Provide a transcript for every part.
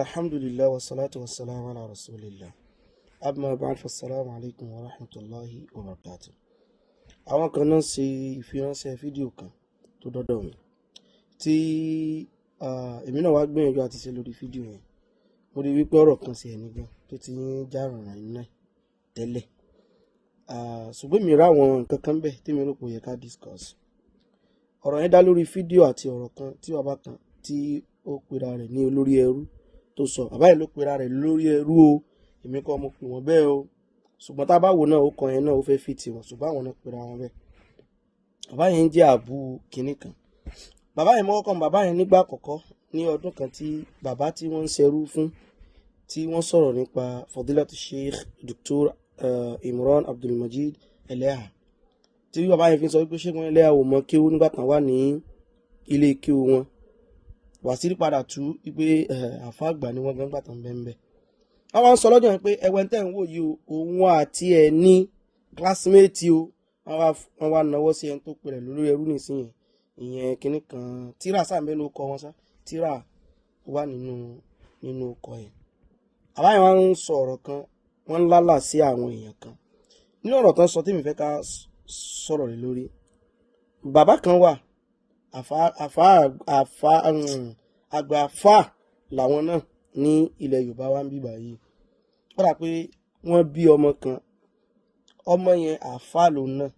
Alhamdulillah wa salatu wa salam ala rasulillah. Amma ba'd, fassalamu alaikum wa rahmatullahi wa barakatuh. Àwọn kan náà ṣe ìfiránṣẹ́ fídíò kan tó dọ́dọ̀ mi tí èmi náà wá gbìyànjú àti ṣe lórí fídíò yẹn. Mo rí wípé ọ̀rọ̀ kan sí ẹni gan tó ti ń já rànràn iná tẹ́lẹ̀. Ṣùgbọ́n mi rá àwọn nǹkan kan bẹ́ẹ̀ tí mi rò pé ó yẹ ká discuss. Ọ̀rọ̀ yẹn dá lórí fídíò àti ọ̀rọ̀ kan tí bàbá kan tí ó pera rẹ̀ ní olórí ẹrú tó sọ. Bàbá yẹn ló pera rẹ̀ lórí ẹrú o, èmi kọ́ mo pè wọ́n bẹ́ẹ̀ o. Ṣùgbọ́n tá a bá wò náà ó kọ yẹn náà ó fẹ́ fìtì wọn, ṣùgbọ́n àwọn náà pera wọn bẹ́ẹ̀. Bàbá yẹn ń jẹ́ àbú kinní kan. Bàbá yẹn mọ́kọ́ kan bàbá yẹn nígbà àkọ́kọ́ ní ọdún kan tí bàbá tí wọ́n ń ṣerú fún tí wọ́n sọ̀rọ̀ nípa Fadilatu Sheikh Dr. Imran Abdulmajid Eleha. Tí bàbá yẹn fi sọ wípé ṣé wọ́n Eleha ò mọ kéwú nígbà kan wà ní ilé kéwú wọn. Wàsírí padà tú wípé àfa àgbà ni wọ́n gan gbà tán bẹ́ẹ̀ bẹ́ẹ̀. Àwọn sọ lọ́jọ́ yẹn pé ẹwẹ́ tẹ́ ń wò yìí o, òun àti ẹ̀ ní classmate o, wọ́n wá náwó sí ẹni tó pè rẹ̀ lórí ẹrú nísìnyẹn. Ìyẹn kinní kan tíra sáàmbẹ́ ló kọ wọn sá, tíra wà nínú ọkọ̀ yẹn. Bàbá yẹn wá ń sọ ọ̀rọ̀ kan, wọ́n ń lálà sí àwọn èèyàn kan. Nínú ọ̀rọ̀ tán sọ tí mi fẹ́ ká sọ̀rọ̀ lé lórí. Bàbá kan wà, àgbà àfà làwọn náà ní ilẹ̀ Yorùbá wa ń bíbà yìí. Ó dà pé wọ́n bí ọmọ kan, ọmọ yẹn àfà lòun náà.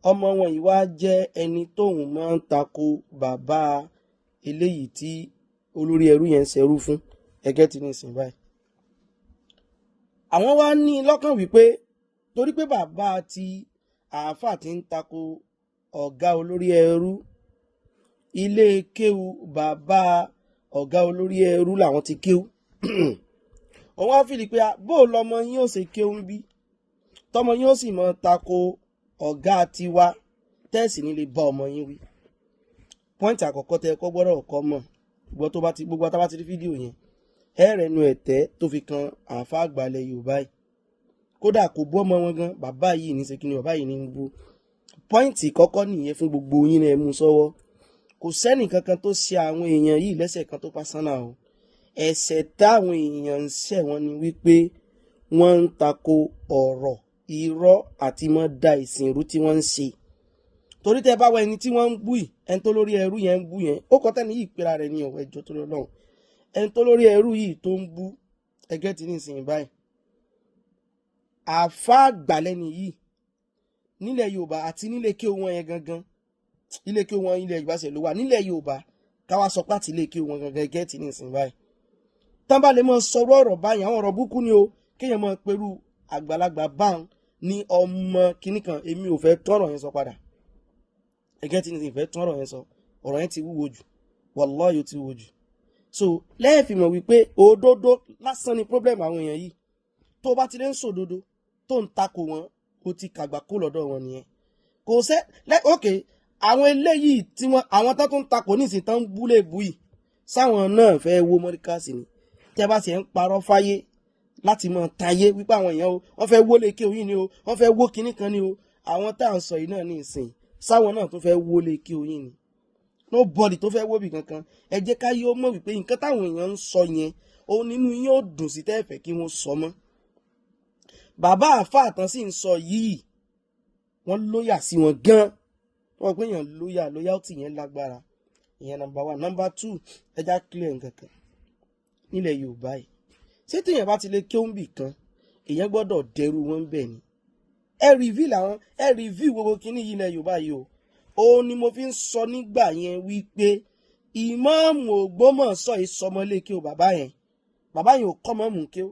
Ọmọ wọn yìí wá jẹ́ ẹni tóun máa ń tako bàbá eléyìí tí olórí ẹrú yẹn ń ṣerú fún ẹgẹ́ tí ní ìsìn báyìí. Àwọn wá ní lọ́kàn wípé torí pé bàbá ti àáfà ti ń tako ọ̀gá olórí ẹrú, ilé kéwú bàbá ọ̀gá olórí ẹrú làwọn ti kéwú. Wọ́n wá fìlì pé bó lọmọ yín ó ṣe kéwú bí tọmọ yín ó sì mọ tako ọ̀gá tiwa tẹ́ẹ̀sì nílé bá ọmọ yín wí. Pọ́ìntì àkọ́kọ́ tẹ́ kọ́ gbọ́dọ̀ kọ́ mọ̀ gbogbo àtàbá ti rí fídíò yẹn ẹ̀rẹ̀ nu ẹ̀tẹ́ tó fi kan àáfà àgbàlẹ̀ Yorùbá yìí. Kódà kò bú ọmọ wọn gan, bàbá yìí ní sekínì bàbá yìí ní ń bú. Pọ́ìntì kọ́kọ́ nìyẹn fún gbogbo yín náà ẹ mú sọ́wọ́. Kò sẹ́nì kankan tó ṣe àwọn èèyàn yìí lẹ́sẹ̀ kan tó pásánà o. Ẹ̀ṣẹ̀ táwọn èèyàn ń ṣẹ̀ wọ́n ni wípé wọ́n ń tako ọ̀rọ̀ irọ́ àti mọ́ da ìsìnrú tí wọ́n ń ṣe. Torí tẹ́ bá wá ẹni tí wọ́n ń bú yìí, ẹni tó lórí ẹrú yẹn ń bú yẹn, ó kọ́ tẹ́ni yìí pera rẹ̀ ní ọ̀wọ́ ẹjọ́ tó lọ́lọ́run. Ẹni tó lórí ẹrú yìí tó ń bú ẹgẹ́ tí ní ìsìn báyìí. Àfà àgbàlẹ́ni yìí nílẹ̀ Yorùbá àti nílé kí wọn yẹn gangan, ilé kí wọn ilẹ̀ Yorùbá ṣe ló wà nílẹ̀ Yorùbá káwá sọ pàtì ilé kí wọn gangan ẹgẹ́ tí ní ìsìn báyìí. Tán bá lè mọ sọ̀rọ̀ ọ̀rọ̀ báyìí, àwọn ọ̀rọ̀ búkú ni o, kéèyàn mọ pẹ̀lú àgbàlagbà báwọn ní ọmọ kinní kan, èmi ò fẹ́ tọ́rọ̀ yẹn sọ padà. Ẹgẹ́ tí ní ìsìn fẹ́ tọ́rọ̀ yẹn sọ, ọ̀rọ̀ yẹn ti wúwo jù, wallahi ti wúwo jù. So lẹ́ẹ̀fì mọ̀ wípé òdodo lásán ni problem àwọn èèyàn yìí. Tó bá ti lè ń sòdodo tó ń takò wọn, ó ti kàgbà kó lọ́dọ̀ wọn nìyẹn. Kò sẹ́ okay, àwọn eléyìí tí àwọn tó ń takò nísìn tán ń búlé bú yìí sáwọn náà fẹ́ wó mọ́ríkàsì ni. Tí ẹ bá sì ń parọ́ fáyé láti mọ tayé wípé àwọn èèyàn o wọ́n fẹ́ wó lé kí oyin ni o, wọ́n fẹ́ wó kinní kan ni o, àwọn tá à ń sọ yìí náà ní ìsìn sáwọn náà tó fẹ́ wó lé kí oyin ni. Nobody tó fẹ́ wó bì kankan. Ẹ jẹ́ ká yóò mọ̀ wípé nǹkan táwọn èèyàn ń sọ yẹn òun nínú yín ó dùn sí tẹ́ẹ̀fẹ̀ kí wọ́n sọ mọ́. Bàbá àfà àtàn sì ń sọ yìí wọ́n lóyà sí wọn gan. Wọ́n pé èèyàn loyalty yẹn lágbára. Ìyẹn number 1. Number 2, ẹja clear nǹkan kan nílẹ̀ Yorùbá yìí. Ṣé tí èèyàn bá ti lè kéwùnbì kan èèyàn gbọ́dọ̀ dẹrù wọn bẹ́ẹ̀ ni. Ẹ reveal gbogbo kinní yìí ilẹ̀ Yorùbá yìí o. Òun ni mo fi ń sọ nígbà yẹn wípé ìmáàmù Ògbómọ̀ṣọ́ ìsọmọlé kí o bàbá yẹn ò kọ́ mọ́mù kí o.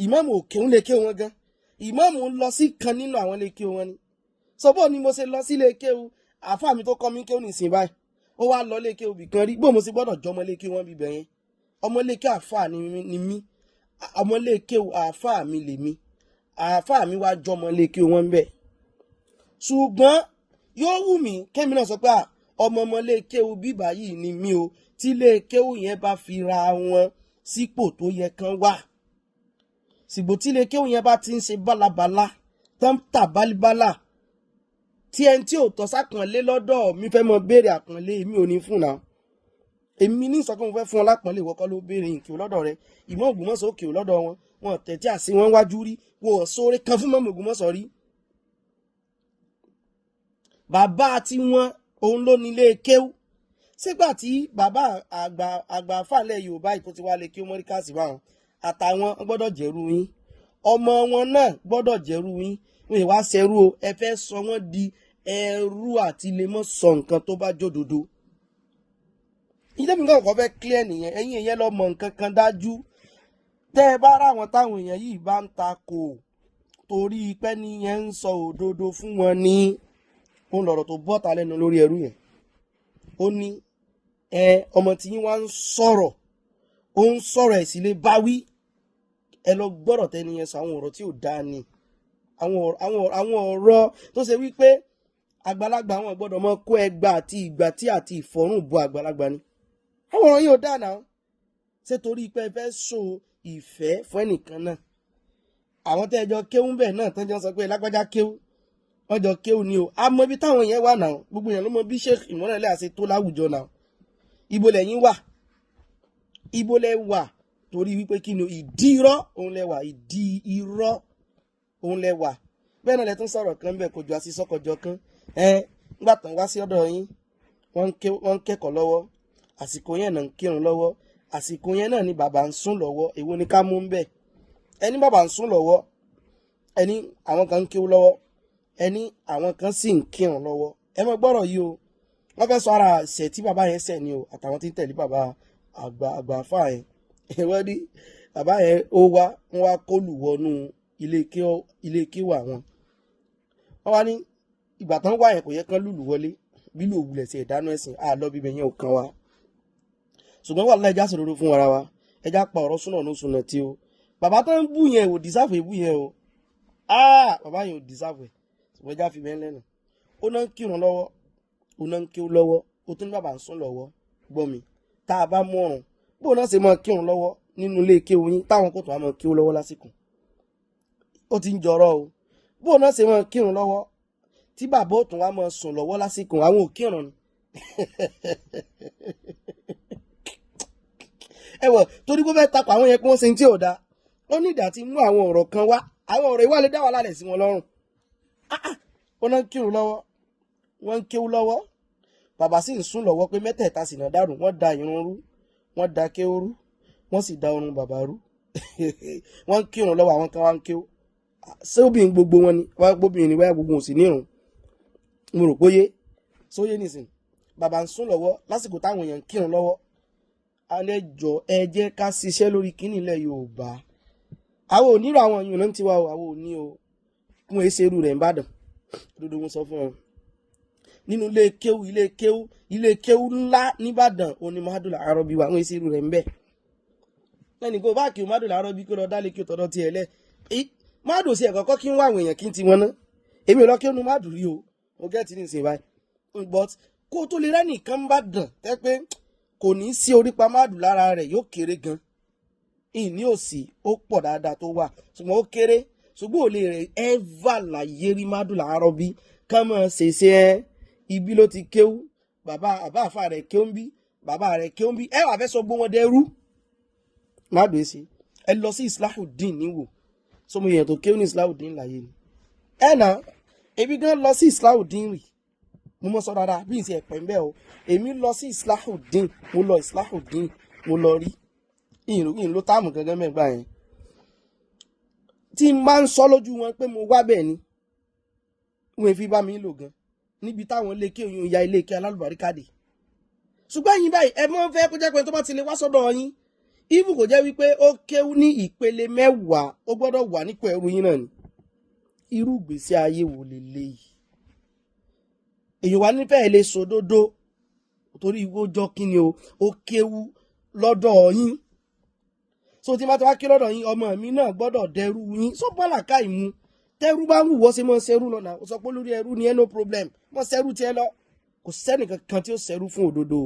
Ìmáàmù òkè ń lè kí wọn gan. Ìmáàmù ń lọ sí kan nínú àwọn lè kí wọn ni. So bó ni mo ṣe lọ sí lè kí o, àfà mi tó kọ́ mi kí o nìsín báyìí. Ó wá lọ lè kí o bìkan rí, bó mo sì gbọ́dọ̀ jọ ọmọ lè kí wọn bíbẹ̀ yẹn. Ọmọ lè kí àfà ni mí. Ọmọ lè kí o àfà mi lè mí. Àfà mi wá jọ ọmọ lè kí wọn bẹ́ẹ̀. Ṣùgbọ́n yóò wù mí kémi náà sọ pé ọmọ lè kí o bíbà yìí ni mí o, tí lè kí o yẹn bá fi ra wọn sípò tó yẹ kán wà. Sígbò tí lè kí o yẹn bá ti ń ṣe bálabàlá tán tà bálíbálà tí ẹni tí ò tọ́ sápọ̀nlé lọ́dọ̀ mi fẹ́ mọ béèrè àpọ̀nlé mi ò ní fún náà. èmi ní ìsọkún mo fẹ́ fún ọ lápọ̀nlé ìwọ kọ́ ló béèrè ìkè lọ́dọ̀ rẹ ìmọ̀ Ògbómọ̀ṣọ́ òkè lọ́dọ̀ wọn tẹ̀tí àsí wọn wájú rí wọn ò sóore kan fún mọ́mọ́ Ògbómọ̀ṣọ́ rí. bàbá tí wọn òun ló nílé kéwú sígbà tí bàbá àgbà fàlẹ̀ Yorùbá ìkó ti wá lè kí ó mọ́ríkàsì báwọn àtàwọn gbọ́dọ̀ jẹ́rú yín ọmọ wọn náà gbọ́dọ̀ jẹ́rú yín wọn ìwà ṣẹrú o ẹ fẹ́ sọ wọ́n di ẹrú àti lè mọ́ sọ nǹkan tó bá jódodo. ìdẹ́mi náà kọ́ fẹ́ clear nìyẹn ẹ̀yin ìyẹn lọ mọ nǹkan kan dájú tẹ́ ẹ bá ráwọn táwọn èèyàn yìí bá ń ta kò torí pé nìyẹn ń sọ òdodo fún wọn ní òun lọ̀rọ̀ tó bọ́ta lẹ́nu lórí ẹrú yẹn ó ní ọmọ tí yín wá ń sọ̀rọ̀ ó ń sọ̀rọ̀ ẹ̀ sì lè bá wí ẹ lọ gbọ́rọ̀ tẹ́ni yẹn sọ àwọn ọ̀rọ̀ tí ò dáa ni àwọn ọ̀rọ̀ tó ṣe wípé àgbàlagbà àwọn gbọ́dọ̀ mọ kó ẹgbà àti ìgbà tí àti ìfọ̀rùn bo àgbàlagbà ni àwọn ọ̀rọ̀ yìí ò dáa náà ṣé torí pé ẹ fẹ́ so ìfẹ́ fún ẹnìkan náà àwọn tẹ́ ẹ jọ kéwú bẹ́ẹ̀ náà tán jọ sọ pé lágbájá kéwú wọ́n jọ kéwú ni o a mọ ibi táwọn yẹn wà náà gbogbo yẹn ló mọ bí Sheikh Ìmọ̀lẹ̀ àṣẹ tó láwùjọ náà ibo lẹ́yìn wà ibo lẹ́ wà torí wípé kí ni ìdí irọ́ òun lẹ wà ìdí irọ́ òun lẹ wà bẹ́ẹ̀ náà lẹ tún sọ̀rọ̀ kan bẹ́ẹ̀ kò jọ àti sọ́kọjọ kan nígbà tán wá sí ọ̀dọ̀ yín wọ́n ń kẹ́kọ̀ọ́ lọ́wọ́ àsìkò yẹn náà ń kírun lọ́wọ́ àsìkò yẹn náà ni bàbá ń sùn lọ́wọ́ èwo ni ká mú ń bẹ̀ ẹni bàbá ń sùn lọ́wọ́ ẹni àwọn kan ń kéwú lọ́wọ́ ẹni àwọn kan sì ń kírun lọ́wọ́ ẹ mọ gbọ́rọ̀ yìí o wọ́n fẹ́ sọ ara ṣẹ̀ tí bàbá yẹn ṣẹ̀ ni o àtàwọn tí ń tẹ̀lé bàbá àgbà àfà yẹn wọ́n ní bàbá yẹn ó wá wọ́n wá kólù wọnú ilé kéwú àwọn wọ́n wá ní ìgbà tán wá yẹn kò yẹ kán lùlù wọlé bí lò wulẹ̀ sí ìdáná ẹ̀sìn àlọ́ bíbẹ̀ yẹn ò kan wa ṣùgbọ́n wà láì já sòdodo fún ara wa ẹja pa ọ̀rọ̀ súnà ní súnà tí o bàbá tó ń bú yẹn ò dìsáfù ebú yẹn o bàbá yẹn ò dìsáfù ẹ̀ ṣùgbọ́n ẹja fi bẹ́ẹ̀ lẹ́nu ó náà ń kírun lọ́wọ́ ó náà ń kéwú lọ́wọ́ ó tún ní bàbá ń sùn lọ́wọ́ gbọ́ mi tá a bá mú ọ̀run bó náà ṣe máa kírun lọ́wọ́ nínú ilé kéwú yín táwọn kò tó wá máa kéwú lọ́wọ́ lásìkò ó ti ń jọrọ o bó náà ṣe máa kírun lọ́wọ́ tí bàbá ò tún wá máa sùn lọ́wọ́ lásìkò àwọn ò kírun ni ẹwọ torí kó fẹ́ tapọ̀ àwọn yẹn kí wọ́n ṣe tí ò dáa ó ní ìdá tí mú àwọn ọ̀rọ̀ kan wá àwọn ọ̀rọ̀ ìwà lè dá wà lálẹ̀ sí wọn lọ́rùn wọ́n náà ń kírun lọ́wọ́ wọ́n ń kéwú lọ́wọ́ bàbá sì ń sùn lọ́wọ́ pé mẹ́tẹ̀ẹ̀ta sì náà dàrú wọ́n da irun rú wọ́n da kéwú rú wọ́n sì da orun bàbá rú wọ́n ń kírun lọ́wọ́ àwọn kan wá ń kéwú ṣé obìnrin gbogbo wọn ni wáyà gbóbìnrin ni wáyà gbogbo ò sì nírun mo rò póyé sóyé nìsín bàbá ń sùn lọ́wọ́ lásìkò táwọn èèyàn ń kírun lọ́wọ́ alẹ́ jọ ẹ jẹ́ ká ṣiṣẹ́ lórí kíní ilẹ̀ Yorùbá àwọn ò nílò àwọn èèyàn náà ti wá o àwọn ò ní o fún èsì irú rẹ̀ ń bàdàn dodo wọn sọ fún ọ nínú ilé kéwú ńlá nìbàdàn òní Mahadul Arabi wà àwọn èsì irú rẹ̀ ń bẹ̀ lẹ́nu kó bá kí o Mahadul Arabi kó lọ dálé kí o tọ́dọ̀ tiẹ̀ lẹ̀ Mahadul sí ẹ̀kọ́kọ́ kí ń wá àwọn èèyàn kí ń ti wọn ná èmi ò lọ kí ó nu Mahadul rí o mo gẹ́ẹ̀tì ní ìsìn báyìí but kó tó lè rẹ́ nìkan bá dàn tẹ́ pé kò ní sí orípa Mahadul lára rẹ̀ yóò kéré gan ìní òsì ó pọ̀ dáadáa tó wà ṣùgbọ́n ó kéré ṣùgbọ́n ò lè rẹ̀ ẹ́fà láyé rí Mahadul Arabi ká mọ̀ ṣèṣe ibi ló ti kéwú bàbá àfà rẹ̀ kéwú ń bí bàbá rẹ̀ kéwú ń bí ẹ wà fẹ́ sọ gbó wọn dẹrú Mahadul èsì ẹ lọ sí Islahuddin níwò sọmọ èèyàn tó kéwú ní Islahuddin láyé ni ẹ nà ebi gan lọ sí Islahuddin rì mo mọ sọ dáadáa bí n ti ẹ̀pẹ̀ ń bẹ́ o èmi lọ sí Islahuddin mo lọ Islahuddin mo lọ rí ìròyìn ló táàmù gangan mẹ́gbà yẹn tí n bá ń sọ lójú wọn pé mo wá bẹ́ẹ̀ ni wọn fi bá mi lò gan níbi táwọn ilé kí òyìn ya ilé kí alálùbáríkàdé ṣùgbọ́n yín báyìí ẹ mọ́ fẹ́ kó jẹ́ pé tó bá ti lè wá sọ́dọ̀ yín ibù kò jẹ́ wípé ó kéwú ní ìpele 10 ó gbọ́dọ̀ wà nípò ẹrú yín náà ni irú ìgbésí ayé wo leléyìí èyàn wá nífẹ̀ẹ́ lè sòdodo torí ìwó jọ kí ni o ó kéwú lọ́dọ̀ yín so tí má ti wá kí lọ́dọ̀ yín ọmọ mi náà gbọ́dọ̀ dẹrú yín so bọ́là ká ìmú tẹ́rú bá ń wùwọ́ sí mọ́ ṣerú lọ́nà ó sọ pé lórí ẹrú ni ẹ no problem mọ́ ṣerú tiẹ̀ lọ kò sẹ́nìkan kan tí ó ṣerú fún òdodo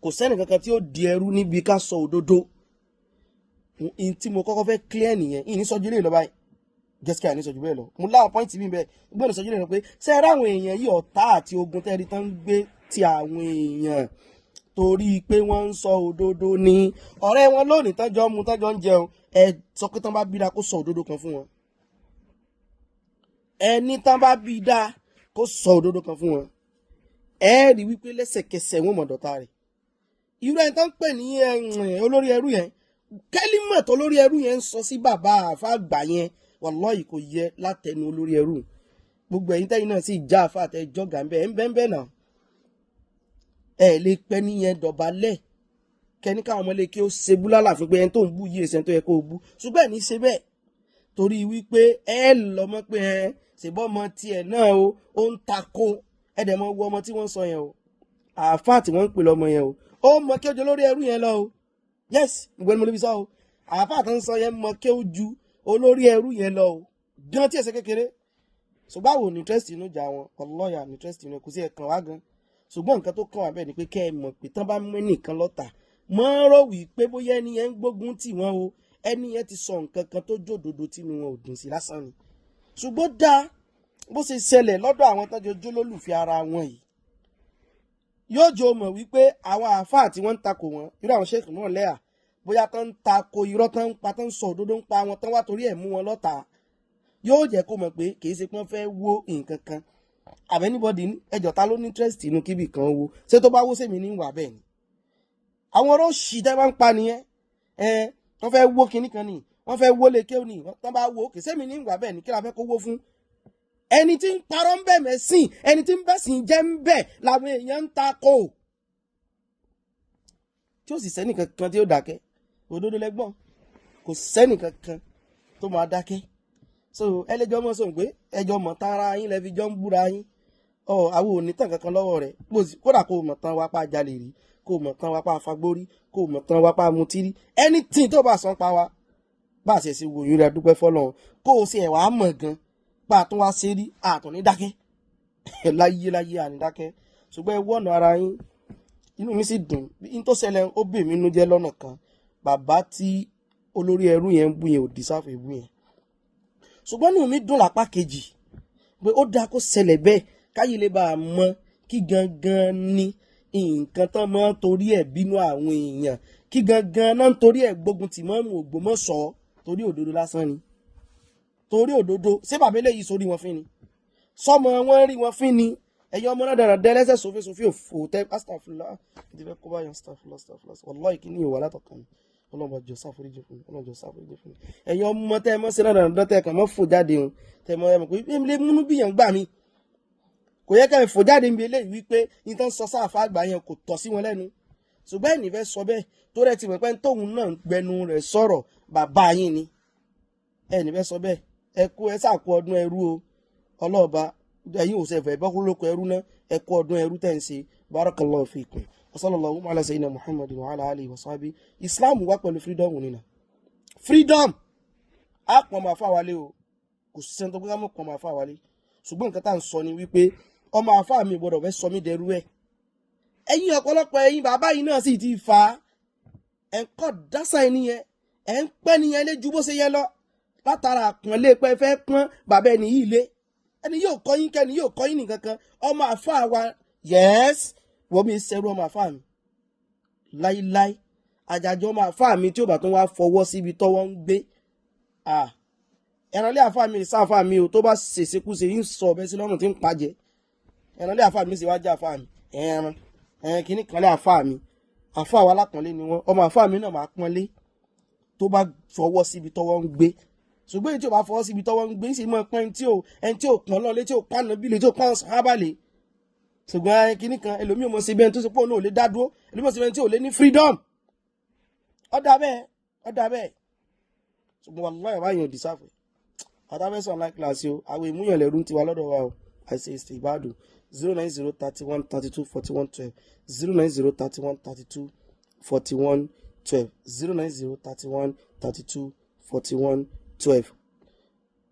kò sẹ́nìkan kan tí ó di ẹrú níbi ká sọ òdodo tí mo kọ́kọ́ fẹ́ clear nìyẹn ìní sọjú lè lọ báyìí gẹ́sìkà ní sọjú bẹ́ẹ̀ lọ mo láwọn pọ́ìntì mi bẹ́ẹ̀ gbọ́dọ̀ sọjú lè lọ pé ṣé ẹ ráwọn èèyàn yìí ọ̀tá àti ogun tẹ́rí tán ń gbé ti àwọn èèyàn torí pé wọ́n ń sọ òdodo ni. Ọ̀rẹ́ wọn lónìí tọ́jọ́ mu tọ́jọ́ ń jẹun, ẹ sọ pé tán bá bí dá kó sọ òdodo kan fún wọn. Ẹni tán bá bí dá kó sọ òdodo kan fún wọn. Ẹ rí wípé lẹ́sẹ̀kẹsẹ̀ wọn mọ̀ dọ̀tá rẹ̀. Irú ẹni tán ń pè ní olórí ẹrú yẹn, kẹ́límọ̀ tó lórí ẹrú yẹn ń sọ sí bàbá àfa àgbà yẹn, wallahi kò yẹ látẹnu olórí ẹrú. Gbogbo ẹ̀yin tẹ́yin náà sì já àfa àtẹ́jọ́ gàmbẹ́ ẹ̀ ń bẹ́ẹ̀ náà. Ẹ lè pẹ́ níyẹn dọ̀bálẹ̀ kẹ́ni káwọn ọmọ lè kí ó ṣe búlálà fún pé ẹni tó ń bú yìí ẹsẹ̀ tó yẹ kó o bú. Ṣùgbọ́n ẹ̀ ní ṣe bẹ́ẹ̀ torí wípé ẹ lọ́mọ pé ẹ ṣèbọ́ ọmọ tiẹ̀ náà ó ń takò ẹ̀dẹ̀ mọ wo ọmọ tí wọ́n sọ yẹn o. Àfa tí wọ́n ń pè lọ́mọ yẹn o. Ó mọ kí ó jẹ olórí ẹrú yẹn lọ o. Yes, ìgbẹ́ni mo lè fi sọ o. Àfa tó ń sọ yẹn mọ kí ó ju olórí ẹrú yẹn lọ o. Gan tí ẹsẹ̀ kékeré. Ṣùgbọ́n àwọn ò ní interest inú ìjà wọn, ọlọ́yà ní interest inú kò sí ẹ̀kan wá gan. Ṣùgbọ́n nǹkan tó kàn wá bẹ́ẹ̀ ni pé kẹ́ ẹ mọ̀ pé tán bá mú ẹnìkan lọ́tà mọ́ rò wí pé bóyá ẹni yẹn ń gbógun tì wọ́n o, ẹni yẹn ti sọ nǹkan kan tó jòdòdó tínú wọn ò dùn sí lásán ni. Ṣùgbọ́n dá bó ṣe ṣẹlẹ̀ lọ́dọ̀ àwọn tọ́jú ojú lólùfẹ́ ara wọn yìí, yóò jọ mọ̀ wípé àwọn àáfàá tí wọ́n ń takò wọn, irú àwọn Sheikh náà lẹ́yà, bóyá tán ń takò irọ́ tán ń pa tán ń sọ òdodo ń pa wọn tán wá torí ẹ̀ mú wọn lọ́tà, yóò jẹ́ kó mọ̀ pé kì í ṣe pé wọ́n fẹ́ wó nǹkan kan. Àbẹ́nibọ́dì ẹjọ́ ta ló ní interest inú kíbì kan wo, ṣé tó bá wó sèmi ní ìwà bẹ́ẹ̀ ni. Àwọn ọ̀rọ̀ òṣì tẹ́ bá ń pa nìyẹn, wọ́n fẹ́ wó kinní kan ni, wọ́n fẹ́ wó lékè òní, tán bá wó kì í sèmi ní ìwà bẹ́ẹ̀ ni, kí la fẹ́ kó wó fún. Ẹni tí ń parọ́ ń bẹ̀ mẹ́sìn, ẹni tí ń bẹ̀sìn jẹ́ ń bẹ̀ làwọn èèyàn ń takò. Tí ó sì sẹ́nì kankan tí ó dákẹ́, òdodo lẹ́gbọ́n, kò sẹ́nì kankan tó máa dákẹ́. So ẹlẹ́jọ́ mọ́ sọ pé ẹjọ́ mọ̀ tán ara yín lẹ́fi jọ ń búra yín. Àwọn ò ní tàn kankan lọ́wọ́ rẹ̀, kódà kó mọ̀ tán wá pa jalè rí, kó mọ̀ tán wá pa fagbórí, kó mọ̀ tán wá pa mutí rí, anything tó bá san pa wa bá a ṣe ṣe wòyún rẹ̀ dúpẹ́ fọ́lọ́run, kó o ṣe ẹ̀wà mọ̀ gan pa àtún wá ṣe rí àtún ní dákẹ́ láyé àní dákẹ́. Ṣùgbọ́n ẹ wọ́nà ara yín, inú mi sì dùn bí n tó ṣẹlẹ̀ ó bè mí nú jẹ́ lọ́nà kan. Bàbá tí olórí ẹrú yẹn ń bú yẹn ò dísáfù ìbú yẹn. Ṣùgbọ́n inú mi dùn lápá kejì pé ó dáa kó ṣẹlẹ̀ bẹ́ẹ̀ káyé lè bá a mọ kí gangan ni nǹkan tán máa ń torí ẹ̀ bínú àwọn èèyàn, kí gangan náà ń torí ẹ̀ gbógun tì mọ́ Ògbómọ̀ṣọ́ torí òdodo lásán ni. Torí òdodo ṣé bàbá eléyìí sórí wọn fín ni, sọmọ wọn rí wọn fín ni. Ẹ̀yin ọmọ náà dára dẹ́lẹ́sẹ̀ sófin òfò tẹ́ astagfirullah ti fẹ́ kó báyọ̀ astagfirullah wallahi kí ni ìwà látọ̀kan mi. Ọlọ́mọ jọ sáforíjì fún mi, ọlọ́mọ jọ sáforíjì fún mi. Ẹ̀yin ọmọ tẹ́ ẹ mọ́ sí náà dára tẹ́ ẹ kàn mọ́ fò jáde hàn tẹ́ ẹ mọ́ ẹ mọ̀ pé bí lè múnú bíyàn gbà mí. Kò yẹ ká ẹ fò jáde níbi eléyìí wípé nǹkan sọ sáfà àgbà yẹn kò tọ́ sí wọn lẹ́nu. Ṣùgbọ́n ẹ̀ní fẹ́ sọ bẹ́ẹ̀ tó rẹ̀ ti mọ̀ pé tóun náà gbẹnu rẹ̀ sọ̀rọ̀ bàbá yín ni. Ẹ̀ní fẹ́ sọ bẹ́ẹ̀ ẹ kú ẹ sàkó ọdún ẹrú o ọlọ́ọ̀ba ẹ̀yin ò sẹ̀fẹ̀ bọ́kú lóko ẹrú náà ẹ kú ọdún ẹrú tẹ̀ ń ṣe barakallahu fikum wa sallallahu ala sayyidina Muhammadin wa ala alihi wa sahbihi. Islam wá pẹ̀lú freedom nínà, freedom á pọ̀ máa fà wálé o, kò sẹ́ni tó gbé pọ̀ máa fà wálé. Ṣùgbọ́n nǹkan tá à ń sọ ni wípé ọmọ àfáà mi gbọ́dọ̀ fẹ́ sọ mí dẹrú ẹ̀. Ẹ̀yin ọ̀pọ̀lọpọ̀ ẹ̀yin bàbá yìí náà sì ti fà á, ẹ̀ ń kọ́ dásà ẹni yẹn, ẹ̀ ń pẹ́ nìyẹn lé ju bó ṣe yẹ lọ látara àpọ́nlé pé fẹ́ pọ́n bàbá ẹni yìí lé. Ẹni yóò kọ́ yín kẹ́ni yóò kọ́ yín nìkan kan. Ọmọ àfáà wa yes wọ́n mi ṣẹ́rú ọmọ àfáà mi láíláí. Àjàjọ ọmọ àfáà mi tí ó bá tún wá fọwọ́ síbi tọ́wọ́ ń gbé. Ẹ̀rànlé àfáà mi sá àfáà mi o tó bá ṣèṣekúṣe yín sọ ọ̀bẹ sí lọ́rùn tí ń pàjẹ́. Ẹ̀rànlé àfáà mi sì wá jẹ́ àfáà mi. Kìíní kan lé àfáà mi. Àfáà wa lápọ̀nlé ni wọ́n. Ọmọ àfáà mi náà máa pọ́nlé tó bá fọwọ́ síbi tọ́wọ́ ń gbé. Ṣùgbọ́n èyí tí ó bá fọwọ́ síbi tọ́wọ́ ń gbé ṣe mọ́ pọ́n ẹni tí ò pọ́n lọ́lé tí ò pọ́n bílé tí ò pọ́n sábàlẹ̀. Ṣùgbọ́n kìíní kan ẹlòmíì mọ̀ sí bẹ́ẹ̀ tó ṣe pé òun ò lè dá dúró, ẹlòmíì sí bẹ́ẹ̀ tí ò lè ní freedom. Ó dà bẹ́ẹ̀. Ṣùgbọ́n wallahi wá yàn dìsáfẹ́. Àtàfẹ́sọ̀ online class o, àwọn ìmúyàn lẹ́rú ti wà lọ́dọ̀ wa o. àìsè ìbàdàn 09031324112 09031324112 09031324112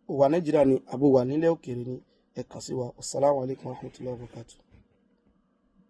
ó wà Nàìjíríà ni àbò wà nílẹ̀ òkèèrè ni ẹ kàn sí wa. Assalamu alaikum warahmatullahi wabarakatuh.